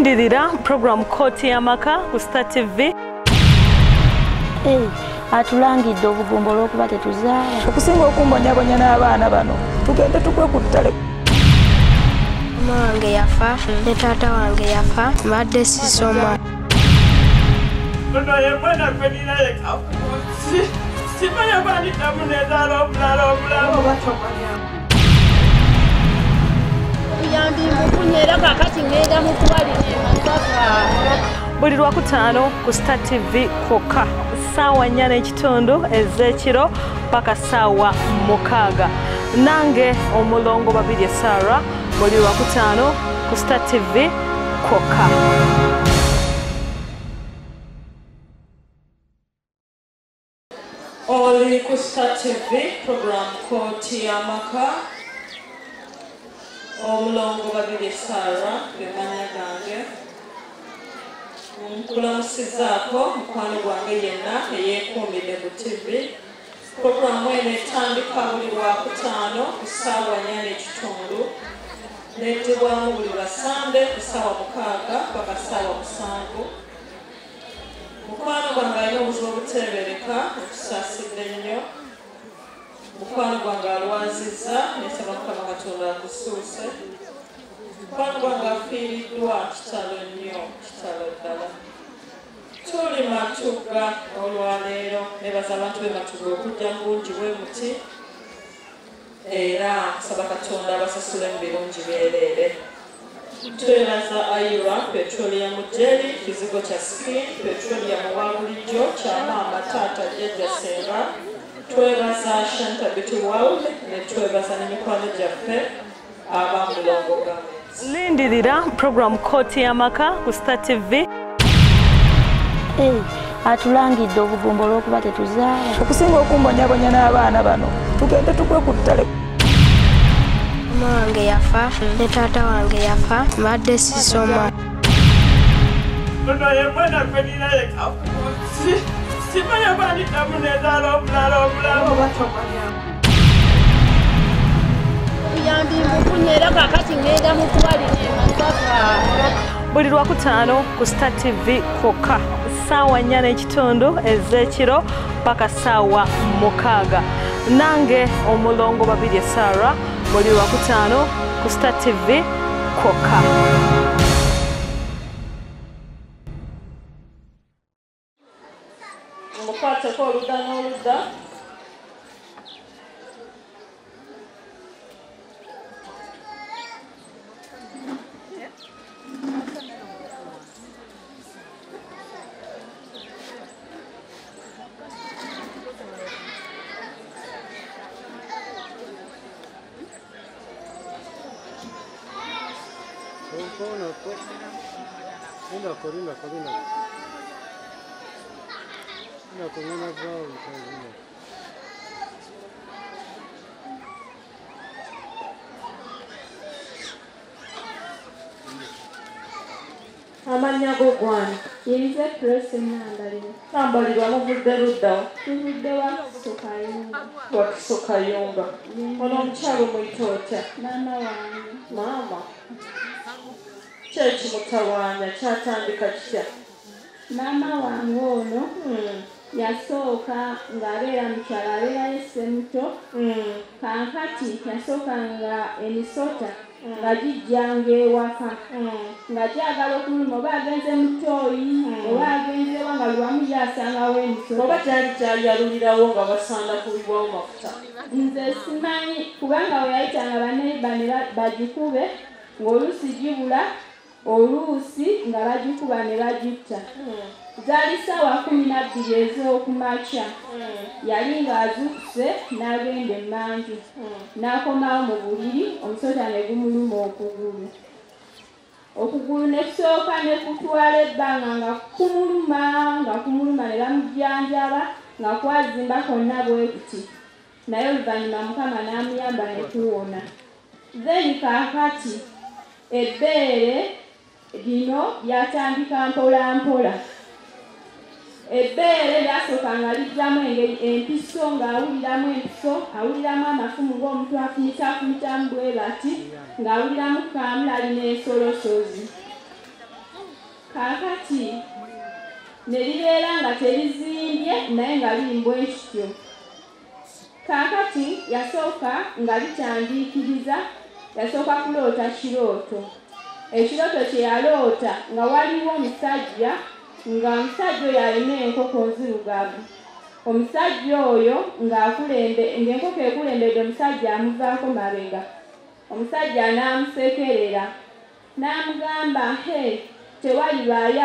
Lindirira program Koti Yamaka ku Star TV. Atulangidde obugombolo okuba tetuzaala. Okusinga okumbonyabonya n'abaana bano tugende tukwe ku ttale. Mama wange yafa ne taata wange yafa mbadde sisoma. Buli Lwakutaano ku Star TV kwokka ssaawa 4:30 ez'ekiro paka ssaawa 6. Nange omulongo Babirye Sarah buli Lwakutaano ku Star TV kwokka. Oli ku Star TV program Koti Yamaka omulongo Babirye Sarah bemanya gange nkulamusizaako mukwano gwange yenna eyeekuumidde ku TV. Programu eno etandika buli Lwakutaano ku ssaawa 4:30 n'eddibwamu buli Lwasande ku ssaawa 6 paka ssaawa 7. Mukwano gwange alina obuzibu obuteebereka okusaasidde nnyo. Mukwano gwange alwazizza nesaba Mukama Katonda akusuuse. Mukwano gwange afiiriddwa kitalo nnyo, kitalo ddala. Tuli Matugga olwaleero nebaza abantu b'e Matugga okujja mu bungi bwe muti era nsaba Katonda abasasule mu birungi byereere. Twebaza Ayura Petroleum Jelly, kizigo kya skin, petroleum wa bulijjo kya maama taata jjajja Senga. Twebaza Shanta Beauty World ne twebaza n'emikwano gyaffe ab'Amulongo Garments. Lindirira program Koti Yamaka ku Star TV. Atulangidde obugombolo okuba tetuzaala. Okusinga okumbonyabonya n'abaana bano tugende tukwe ku ttale. Mama wange yafa ne taata wange yafa mbadde sisoma. Buli Lwakutaano ku Star TV kwokka ssaawa 4:30 ez'ekiro paka ssaawa 6. Nange omulongo Babirye Sarah buli Lwakutaano ku Star TV kwokka. Mukwateko oludda n'oludda. Amannya go gwani? Yinza Presi Nambalirwa. Nambalirwa muvudde ludda? Tuvudde Wakisokayunga. Wakisokayunga. Ono omukyalo muyita otya? Maama wange. Maama? Ki ekimutawaanya kyatandika kitya? Maama wange ono yasooka ng'abeera mukyala abeerayo Ssemuto. Kaakati yasooka nga emisota nga gijjanga ewaka nga gyagala okuluma oba agenze mu ttooyi oba agenze ewa nga lwamu gyasangawo emisota. Oba kyali kyayalulirawo nga basanda kubibwawo mafuta? Nze simanyi kubanga we yayitanga baneiba ne bagikube ng'oluusi gibula oluusi nga bagikuba ne bagitta. Zaali ssaawa 12 ez'okumakya. Yali ng'azuukuse n'agenda emmanju n'akomawo mu buliri omusota ne gumuluma okugulu. Okugulu ne kusooka ne kutwala ebbanga nga kumuluma ne bamujjanjaba nga kwazimba konna bwe kuti. Naye oluvannyuma Mukama n'amuyamba ne kuwona. Then kaakati ebbeere lino lyatandika mpola mpola. Ebbeere lyasooka nga lijjamu engeri empiso ng'awuliramu empiso, awuliramu amafumu ng'omuntu afumitamu bwe bati, ng'awuliramu kaamulali n'ensolosozi. kaakati ne libeera nga terizimbye naye nga limbwa ekityo. Kaakati yasooka nga litandiikiriza, yasooka kuloota kirooto. Ekirooto kye yaloota nga waliwo omusajja, nga omusajja oyo alina enkoko nzirugavu. Omusajja oyo ng'enkoko ekulembedde omusajja amuvaako mabega. Omusajja n'amusekerera n'amugamba, tewalibaayo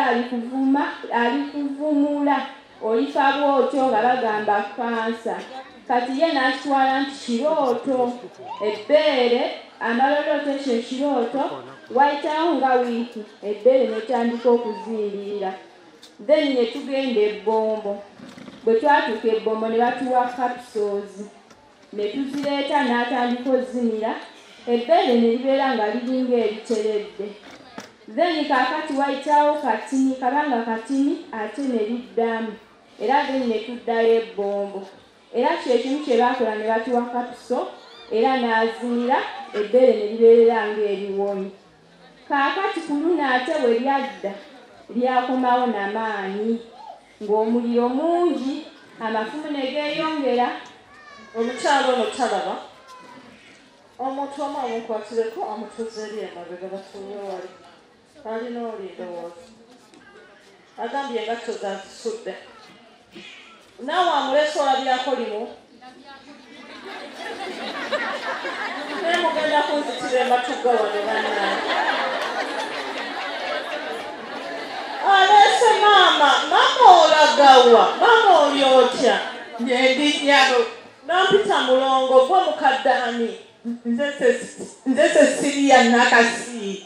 alikuvumula olifa bw'otyo nga bagamba kansa. Kati ye n'akitwala nti kirooto. Ebbeere amalolooto ekyo ekirooto wayitawo nga wiiki ebbeere netandika okuziirira. Then ne tugenda ebbombo. Bwe twatuuka ebbombo ne batuwa capsules ne tuzireeta n'atandika ozimira. Ebbeere ne libeera nga liringa eriteredde. Then kaakati wayitawo katini, kabanga katini ate ne liddamu. Era then ne tuddayo ebbombo. Era kyekimu kye baakola ne batuwa kapiso era n'azimira ebbeere ne libeerera ng'ebiwonyi. Kaakati ku luno ate bwe lyadda lyakomawo n'amaanyi ng'omuliro mungi, amafumu ne geeyongera. Omukyalo ono talaba. Omuntu omu amukwatireko amutuuze eri emabega batuule wali. Alina olindowooza. Agambye engatto zazisudde. Naawe amulese olabyako limu. Naye mugenda kunzitira ematugga wano bannaye. Alese maama olagawa, maama oli otya? Njendinyabo. Nampita mulongo gwe mukaddaani. Nze Cecilia Nakasi.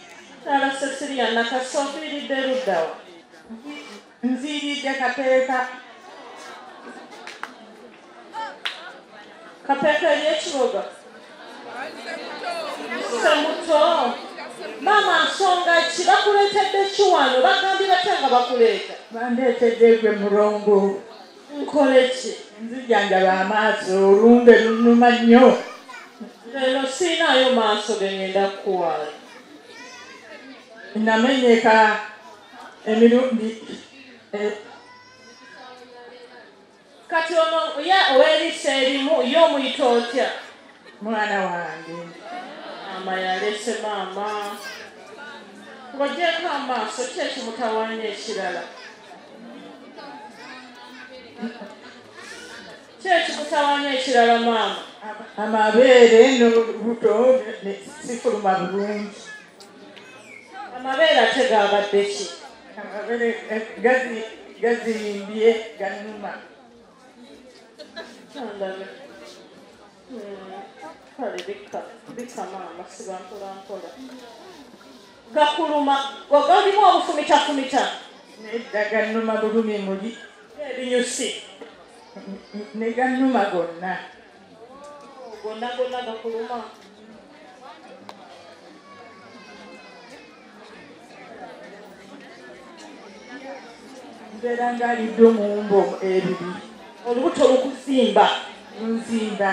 Ala Cecilia Nakasi ofiiridde luddawa. Nziiridde Kapeeka. Kapeeka ery'ekiboga. Semuto. Maama nsonga ki bakuleetedde ki wano? Bagambye batya nga bakuleeta? Bandeetedde gwe mulongo. Nkole ki? Nzijanjaba amaaso olumbe lunnuma nnyo. Leero siinaayo maaso ge ngenda kukuwaala. Namenyeka emirundi kati ono ow'eriisa erimu ye omuyita otya? mwana wange. Maama yalese maama. Ng'oggyeko amaaso ki ekimutawaanya ekirala? Ki ekimutawaanya ekirala maama? Amabeere n'olubuto sifuluma bulungi. Amabeere ate gaabadde ki? Amabeere gazimbye gannuma. Andabe. Kale bika maama siba mpola. Gakuluma galimu obufumita. Nedda gannuma bulumi muli. Ebinyusi. Ne gannuma gonna. Gonna gakuluma. Mbeera ng'alidde omuwumbo ebiri. Olubuto olukuzimba. Nzimba.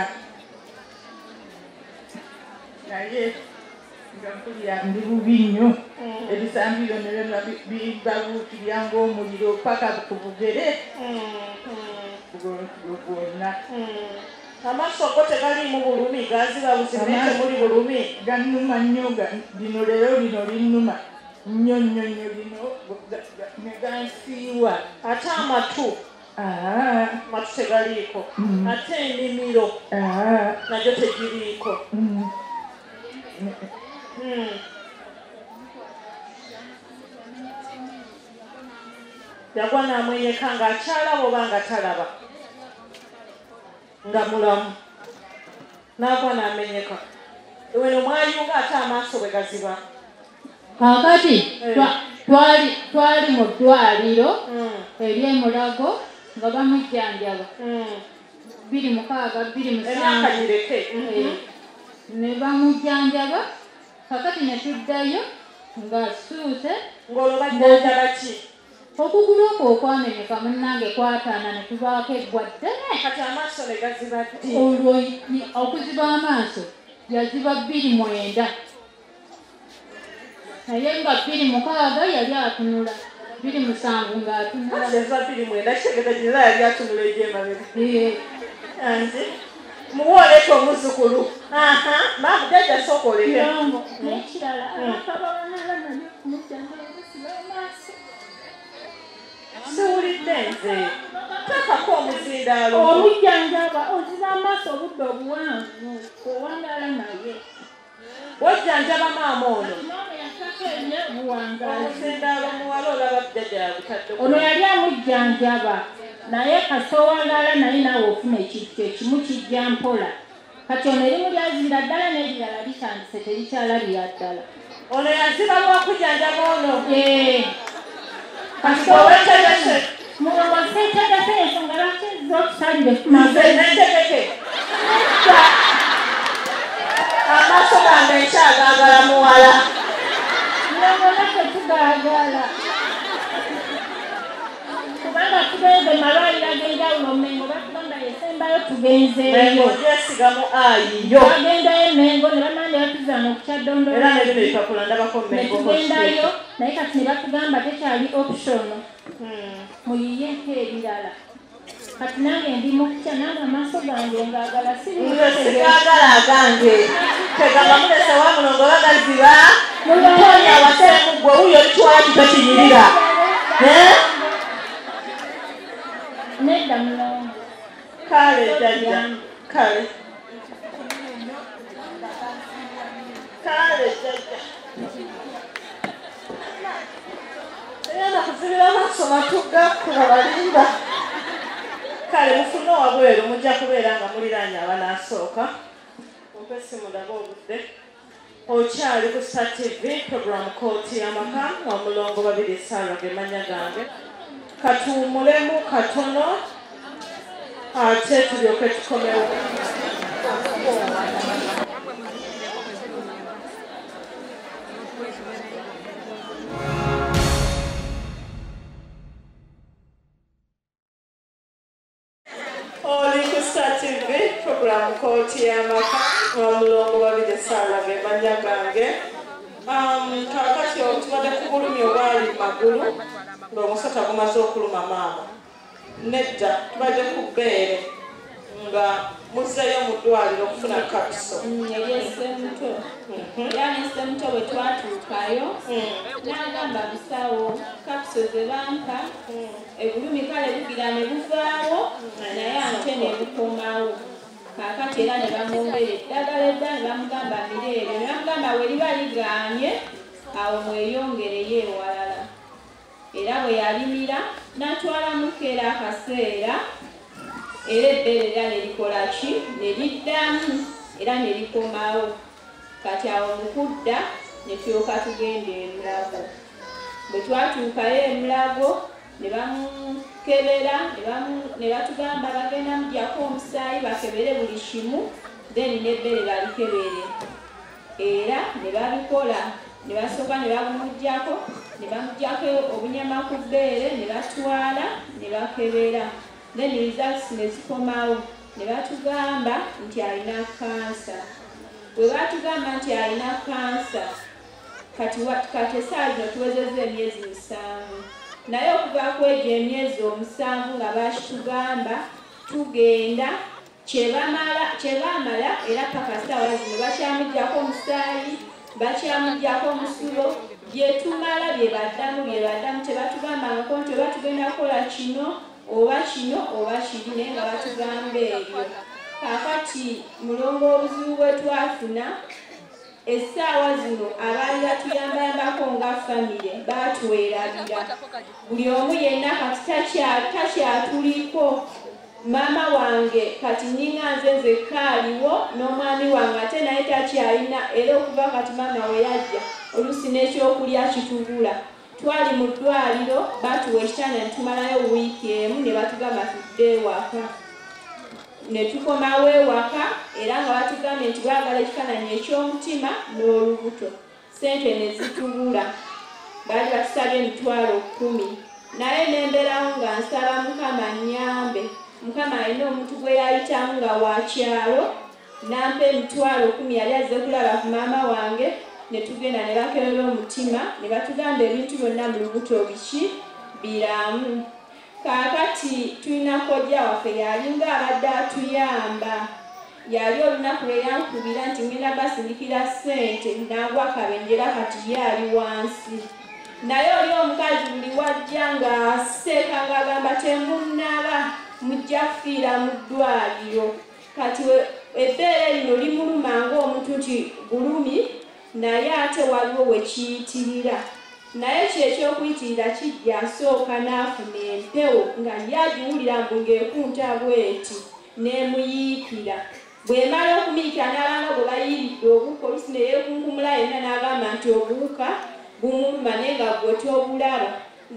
Naye nga mpulira ndi bubi nnyo. Ebisambi byonna bibabuukirya ng'omuliro paka ku bugere. Gwonna. Amaaso go tegaliimu bulumi, gaziba buzima naye temuli bulumi. Gannuma nnyo lino leero lino linnuma nnyo lino ne gansiiwa. Ate amatu tegaliiko. Ate ennimiro nagyo tegiriiko. Yagwa n'amwenyeka ng'akyalaba oba nga talaba. Nga mulamu. N'agwa n'amenyeka. Weno mwayunga ate amaaso bwe gaziba. Kaakati twali mu ddwaliro ery'emulago nga bamujjanjaba 26 ne bamujjanjaba. Kaakati ne tuddayo nga suuse ng'olwo bajjanjaba ki? okugulu okwo okwamenyeka munnange kwataana ne tubaako eggwa ddene. Kati amaaso ne gaziba ddi? Olwo okuziba amaaso yaziba 29 naye nga 26 yali atunula. 2:7 ng'atunula. Eza 2:9 kitegeeza jina yali atunula egy'emabega. Anti muwooleko omuzukulu. Maamu jjajja sooka oleke. Kirongo n'ekirala abakabawanala nabyo kumujjanjaba basiba amaaso. Siwulidde nze. Takako omuzindaalo. Omujjanjaba oziba amaaso obudde obuwanvu owangaala naye. Wajjanjaba maama ono. Maama yasako ennyo buwangaala. Omuzindaalo muwala olaba jjajja yabutadde. Ono yali amujjanjaba naye kasoowangaala naye naawe ofuna ekintu ekimu kijja mpola. Kati ono erimu lyazinda ddala n'ebirala litandise terikyalabira ddala. Ono yaziba lw'okujjanjaba ono. Kasoowangaala mulongo seetegese ensonga lwaki z'okusalire Nentegeke. Amaaso gange nkyagaagala muwala. mulongo naffe tugaagala. Kubanga tugenze malwaliro ag'enjawulo Mengo batugamba yesembayo tugenzeeyo. Gyesigamu ayiyo. Twagendayo Mengo ne bamanda yatuzaana okukyadondola. Era nebino ebipapula ndabako Ne Mengo tugendayo naye kati ne batugamba tekyali optional. Muyiyeeko ebirala. Kati nange ndi mu kutya nange amaaso gange ngaagala sigaagala agange. Tegamba mulese wa mulongo bagaziba. Mutonya wasemu gwe wuyo litwala kitakinyirira. nedda mulongo. Kale jjajja. Kale jjajja. Era kuzibira amaaso matuga kubabalimba. Kale mufune wabweru mujja kubeera nga muliraanye abanaasooka. Mumpe essimu ndabe obudde. Okyali ku Star TV program Kooti y'Amaka Omulongo 2 Sarah ge manya gange. Katuwummulemu katono ate tulyoke tukomewo. Oli ku Star TV program Kooti y'Amaka Omulongo 2 Sarah ge manya gange. Kakati tubadde ku bulumi obwali magulu ng'omusota gumaze okuluma maama. Nedda tubadde ku bbeere nga muzzeeyo mu ddwaliro okufuna kapiso. Yali essemuto. Era n'essemuto bwe twatuukayo n'agamba busawo kapiso ze bampa ebulumi kale bugira ne buvaawo naye ate ne bukomawo. Kaakati era ne bamwongera eddagala edda ne bamugamba mireere ne bamugamba bwe liba ligaanye awo mweyongereyo ewalala. Era bwe yalimira n'atwala mukeera akaseera era ebbeere era ne likola ki ne liddamu era ne likomawo. Kati awo mu kudda ne tulyoka tugenda eMulago. Bwe twatuukayo eMulago ne bamukebera ne batugamba bagenda muggyako omusaayi bakebere buli kimu then n'ebbeere balikebere. Era ne babikola ne basooka ne babumuggyako ne bamuggyako obunyama ku bbeere ne batwala ne bakebera. Then results ne zikomawo ne batugamba nti alina kansa. Bwe batugamba nti alina kansa kati essaawa zino tuwezezza emyezi 7. Naye okuva kwegyo emyezi 7 nga bakitugamba tugenda kyebamala era paka ssaawa zino bakyamuggyako omusaayi bakyamuggyako omusulo byetumala byebaddamu tebatugambangako nti oba tugenda kukola kino oba kino oba kiri naye nga batugamba ebyo. Kaakati mulongo obuzibu bwe twafuna essaawa zino abaali batuyambayambako nga famire baatwerabira. Buli omu yenna kati takyatuliko. Maama wange kati nninga nze kaaliwo n'omwami wange ate naye takyalina era okuva kati maama we yajja oluusi n'ekyokulya kitubula. Twali mu ddwaliro batuwa ekitanda ne tumalayo wiiki emu ne batugamba tudde ewaka. Ne tukomawo ewaka era nga batugambye nti baagala ekifaananyi eky'omutima n'olubuto. Ssente ne zitubula. Baali batusabye $10,000 naye n'embeerawo nga nsaba Mukama nnyambe. Mukama alina omuntu gwe yayitamu nga wa kyalo n'ampa $10,000 yali azze kulaba ku maama wange. Ne tugenda ne bakebera omutima ne batugamba ebintu byonna mu lubuto biki biramu. Kaakati tulina kojja waffe yalinga abadde atuyamba. Yali olunaku lwe yankubira nti ngenda basindikira ssente nagwa kabenjera kati ye ali wansi. Naye oli omukazi buli wajja ng'aseeka ng'agamba temunnaba mujja kufiira mu ddwaliro. Kati ebbeere lino limuluma ng'omuntu nti bulumi naye ate waliwo we kiyitirira. Naye kyekyokuyitirira kijja asooka n'afuna empewo nga yagiwulira mbu ng'ekunta bweti n'emuyiikira. Bw'emala okumiikira n'abanga bwe bayiiridde obuwuka oluusi ne yeekunkumula yenna n'agamba nti obuwuka bumuluma naye nga gwe tobulaba.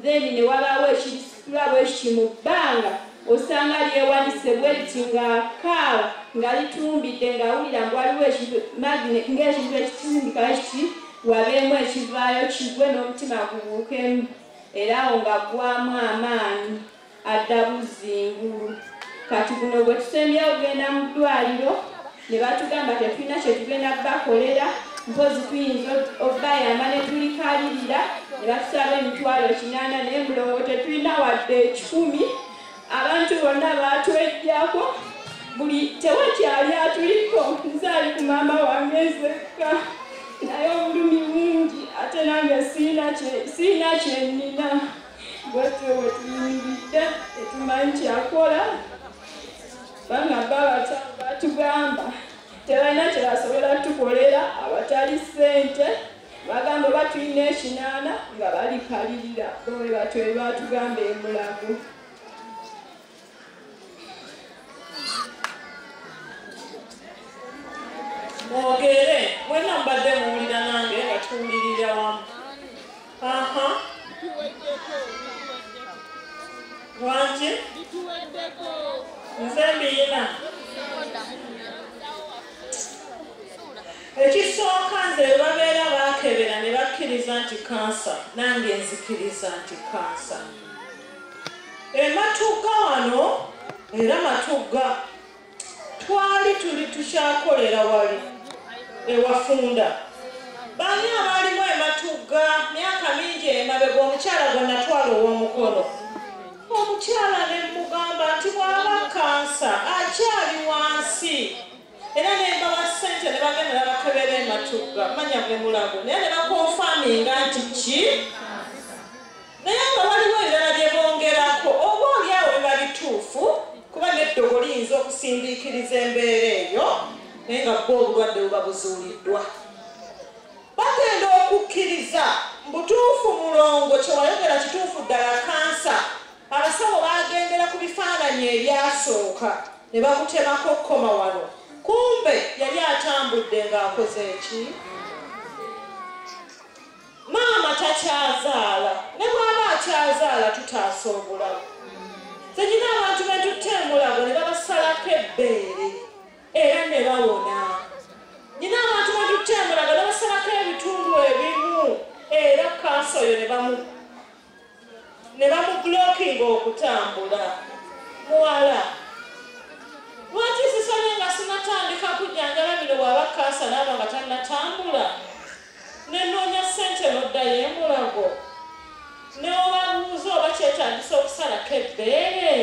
Then ne wabaawo ekirisitula bwe kiti mu bbanga osanga lyewanise bwe liti ng'akaaba nga litumbidde ng'awulira ngu waliwo ng'ekintu ekisindikayo kiti wabeemu ekivaayo kigwe n'omutima gubuukemu era awo nga ggwamu amaanyi adda buzingulu. Kati guno bwe tusembyewo kugenda mu ddwaliro ne batugamba tetulina kye tugenda kubakolera mpozi tuyinza obbayamba ne tulikalirira ne batusaba emitwalo 80 naye mulongo tetulina wadde 10. Abantu bonna baatwejjako buli tewakyali atuliko nze ali ku maama wange nzekka naye obulumi bungi ate nange siina kyennina. Bwetyo bwe tuyimiridde tetumanyi kyakola banga batugamba tebalina kye basobola tukolera awatali ssente. Bagamba batulina 80 nga balikalirira bwe batyo bwe batugamba emulago. Mwogere mwenna mbadde muwulira nange nga tuwulirira wamu. Lwaki? Nze mbiyina. Ekisooka nze babeera baakebera ne bakkiriza nti kansa, nange nzikiriza nti kansa. Matugga wano era matugga twali tuli tukyakolera wali ewafunda. Bani abalimu ematugga myaka mingi emabega omukyala gwe natwala ow'omukono. Omukyala ne mugamba nti bw'aba kansa akyali wansi. Era ne mbawa ssente ne bagenda ne bakebera ematugga manya gwe mulago naye ne bakonfaminga nti ki. Naye nga waliwo ebirala bye bongerako oba oliawo biba bituufu kuba n'eddogo liyinza okusindiikiriza embeera eyo naye nga bwo obulwadde buba buzuuliddwa. Bagenda okukkiriza mbutuufu mulongo kyewayogera kituufu ddala kansa. Abasawo bagendera ku bifaananyi ebyasooka ne bamutemako kkoma wano. Kumbe yali atambudde ng'akoze eki? Maama takyazaala ne bw'aba akyazaala tutaasa obulago. Zegina abantu betutte emulago ne babasalako ebbeere era ne bawona. Nyina abantu betutte emulago ne basalako ebitundu ebimu era kansa oyo ne bamubulokinga okutambula. Muwala lwaki sisale nga sinatandika kujjanjala bino bw'aba kansa naaba nga tannatambula? Nenoonya ssente n'oddayo emulago ne obabuuza oba kyetagisa okusalako ebbeere.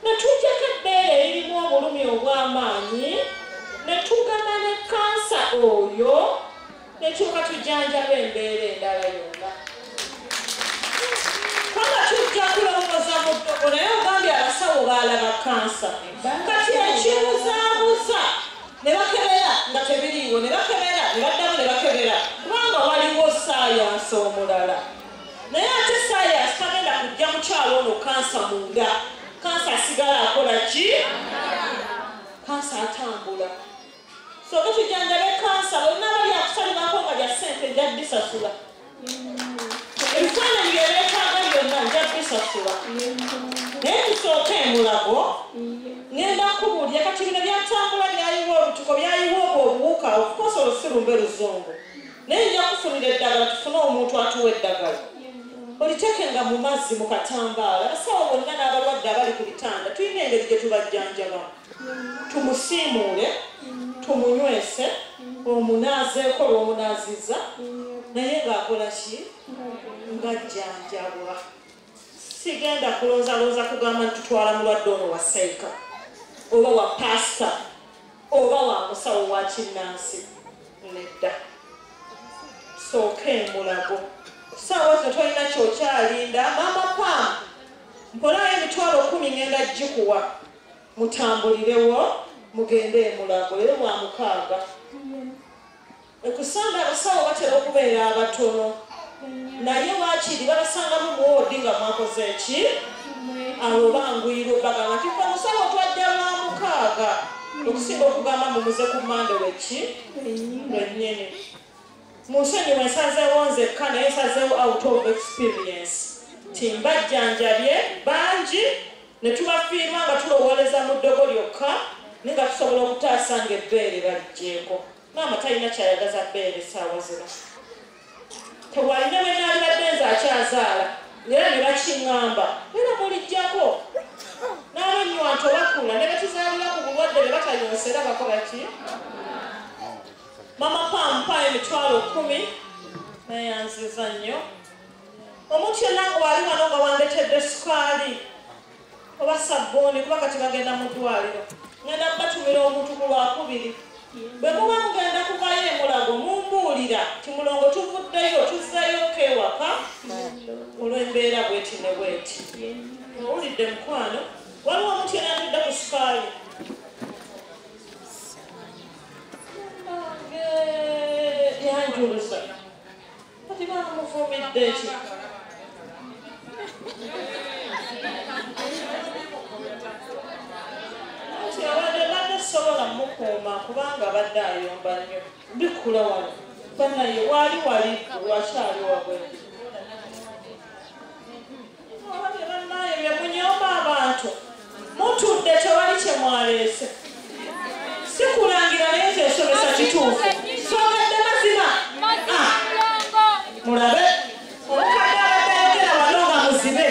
Ne tujjako ebbeere eririmu obulumi obw'amaanyi ne tugana ne kansa oyo ne tuuka tujjanjaba embeera endala yonna. Kwanga tujja kulowooza mu ddogo naye ogambye abasawo baalaba kansa. Kati ekibuzaabuza ne bakebera nga tebiriiwo ne bakebera ne baddamu ne bakebera kubanga waliwo saayansi omulala. Naye ate saayansi tagenda kujja mukyalo ono kansa munda. Kansa asigala akola ki? Kansa atambula. So tujjanjabe kansa bonna bali akusalirako nga lya ssente nja ddisasula. Ebifaananyi bye beetaaga byonna nja ddisasula. Naye tusooke emulago ngenda kubuulira kati bino byatambula byayiwa obutuko byayiwa obwo obuwuka okukosa olusilumbe luzungu. Naye nja kufunira eddagala tufune omuntu atuwa eddagala. Olitekenga mu mazzi mu katambaala. Abasawo bonna n'abalwadde abali ku bitanda tulina engeri gye tubajjanjabamu. Tumusiimuule, tumunywese, omunaazeeko lw'omunaaziza naye ng'akola ki? Ng'ajjanjabwa. sigenda kulonzalonza kugamba nti tutwala mulwadde ono wa seeka oba wa pasita oba wa musawo wa kinnansi nedda sooka emulago kusaawa zino tolina kyokyalinda mama pam mpolayo emitwalo 10 ngenda gikuwa mutambulirewo mugende emulago leero wa 6 ekusanga abasawo batera okubeera abatono naye waakiri babasangamu muwoodi nga mwakoze eki abo bangwirwe bagamba nti fe musawo twajja lwa 6 okusinga okugamba mumuze ku mande weki lwennyini munsonyiwa ensazeewo nzekka naye ensazeewo out of experience timbajjanjabye bangi ne tubafiirwa nga tulowooleza mu ddogo lyokka naye nga tusobola okutaasa nga ebbeere balijjeeko maama talina kyayagaza bbeere essaawa zino tewalina bwe naalibadde nze akyazaala era ne bakiŋŋamba era mulijjako n'abanywa nti obakula ne batuzaalira ku bulwadde ne batayonsera bakola ki mama pampayo emitwalo 10 neyanziza nnyo omuntu yenna nga wali wano nga wandetedde sukaali oba sabbuuni kuba kati bagenda mu ddwaliro ngenda kubatumira omuntu ku lwakubiri bwe muba mugenda kuvayo emulago mumbuulira ti mulongo tuvuddeyo tuzzayo kewaka olw'embeera bweti ne bweti owulidde mukwano waliwo omuntu yenna atudde ku sukaali yanjuluza kati bamuvumidde eki nti abadde sobola mukuuma kubanga abadde ayomba nnyo bikula wano banaye wali wakyali wabwe abadde bannaye bye munyomba abantu mutudde tewali kye mwaleese sikulangira naye nze nsomesa kituufu soogedde mazima mulabe omukadde abadde ayogera wano nga muzibe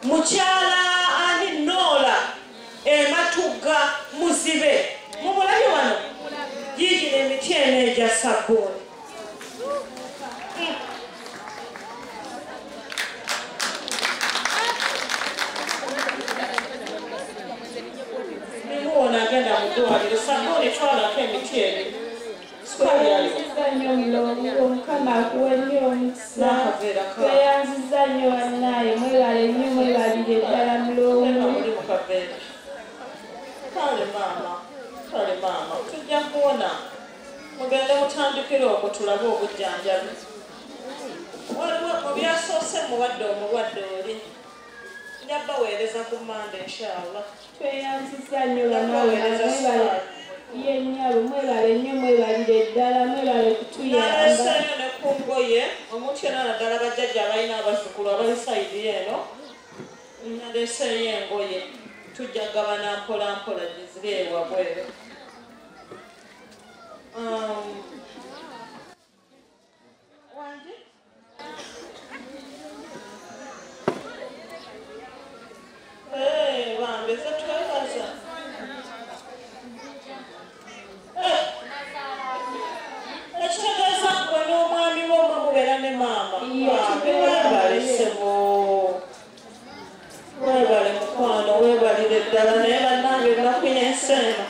mukyala ani noola ematugga muzibe mumulabye wano yigira emiti eno egya sabbuuni nimuwona agenda mu ddwaliro sabbuuni twalako emiti eri tweyanziza nnyo mulongo omukama akuwa nnyo omukisa tweyanziza nnyo wannaye mwebale nnyo mwebalire ddala mulongo muli mu kaveera kale maama tujja kuwona mugende mutandikire okwo tulabe obujjanjabi waliwo mu byasoose muwadde omulwadde oli nja baweereza ku mande inshallah tweyanziza nnyo banaweereza mwebale yennyabo mwebale nnyo mwebalire ddala mwebale kutuyamba naleseeyo ne ku ngoye omuntu yona naddala bajjajja abalina abazzukulu abali sayidi eno naleseeyo engoye tujja gabana mpola mpola giziri ewabweru wange bambeze twebaza ekitegeeza gwe n'omwami womwe mubeera ne maama webalesebo webale mukwano webalire ddala naye bannange ennaku yenseeno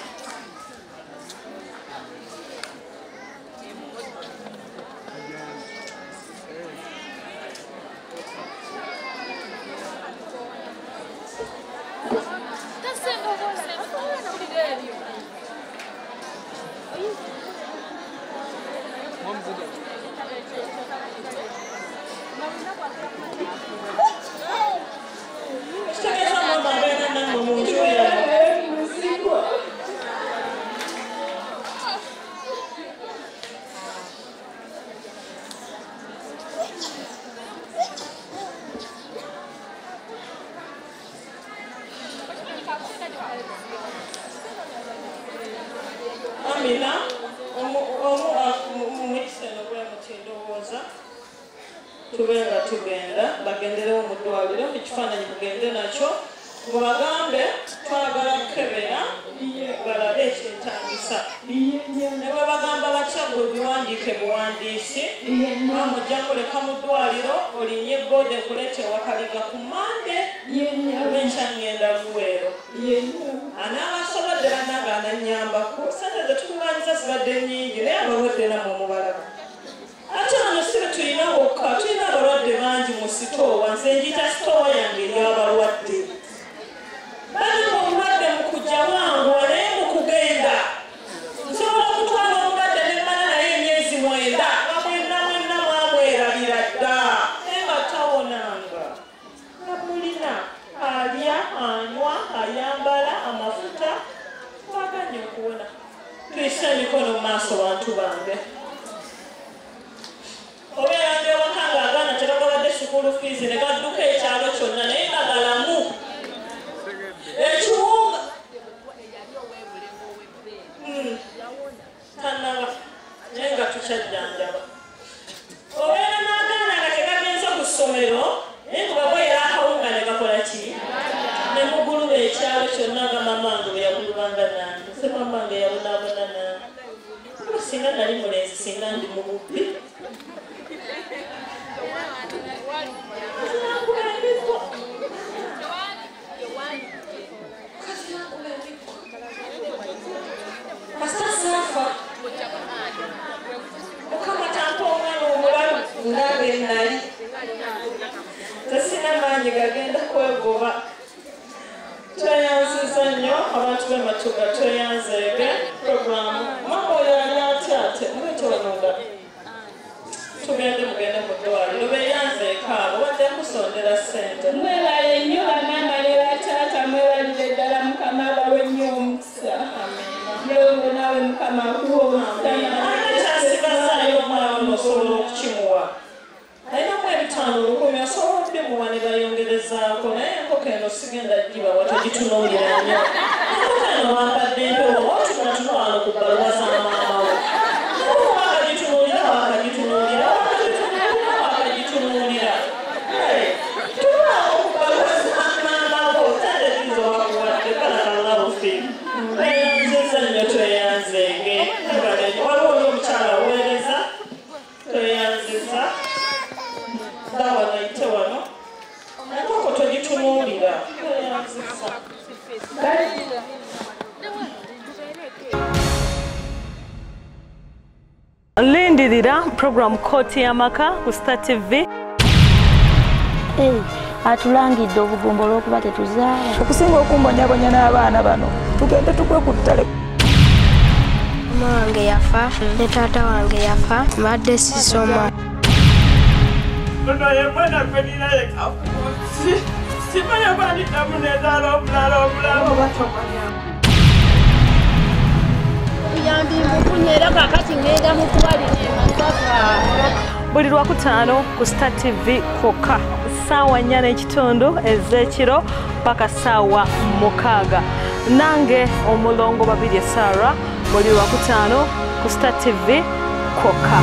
ekitegeeza mama abeera nammwe mu nju yammwe Amina mumuyiseno bwe muti ndowooza tube nga tugenda bagenderewo mu ddwaliro ekifaananyi mugende nakyo mubagambe twagala kukebera balabe ekyetagisa ne bwe bagamba batya gwe biwandiike buwandiisi mujja kuleka mu ddwaliro olinye bode kuleeta ewakaliga ku mande olw'enkya ngenda Luweero anaabasobodde bannagaana nnyambako sente ze tukumanyiza zibadde nnyingi naye abalwadde namwe mubalaba ate wano sibe tulina wokka tulina abalwadde bangi mu sitoowa nze njita sitoowa yange ery'abalwadde bali omulwadde mu kujja wangu naye mu kugenda nsobola okutwala omulwadde ne mmala naye emyezi 9 nga mwenna mwamwerabira dda naye nga tawonanga nga mulina alya anywa ayambala amafuta twaganye okuwona tuyise emikono mu maaso bantu bange obeera ndyewaka ng'agaana tebagabadde sukulu fiizi ne gadduka ekyalo kyonna naye nga galamu ekiwunga tanaba naye nga tukyajjanjaba obeera n'agaana nga tegagenze ku ssomero naye ngubagwera akawunga ne gakola ki ne muguluba ekyalo kyonna nga mamange bwe yagulubanga nange se mamange yabonaabona nange singa nali mulenzi singa ndi mu bubbi Safa Mukama tampa omwana omulalu nga bwe nali tesina maanyi gagenda kwegoba tweyanziza nnyo abantu b'ematuga tweyanzeege programu mama oyo ali atya ate mulete wanonga tugende mugende mu ddwaliro beeyanzeeko abo badde kusondera ssente mwebale nnyo bamama ne bataata mwebalire ddala Mukama bawe nnyo omukisa yewe nawe Mukama akuwa kyasibasaayo omwana osobola okukimuwa ayinamu ebitaano olukumi osobola okubimuwa ne bayongerezaako naye enkoko eno sigenda gibawa tegitunuulira nnyo enkoko eno wampadde empewo otunatunwano ku bbaluwa za maama we wakagitunuulira wakagitunuulira wakagitunuulira tulwawo ku bbaluwa za maama wo tandekizo wakuwadde kalakalawufi tweyanziza nnyo tweyanzeege waliwo n'omukyala aweereza tweyanziza dawano ite wano enkoko togitunuulira tweyanziza lindirira program Kooti y'amaka ku Star TV. Atulangidde obugumba olw'okuba tetuzaala. Okusinga okumbonyabonya n'abaana bano tugende tukwe ku ttale. Mama wange yafa ne taata wange yafa mbadde sisoma. Ono ye mwana gwe niraleka simanya kwandiddamu nezaala omulala batomanya yambi mbukunye era kakati ngenda mu kubalira emasaka buli Lwakutaano ku Star TV kwokka ssaawa 4:30 ez'ekiro paka ssaawa 6. Nange omulongo Babirye Sarah buli Lwakutaano ku Star TV kwokka.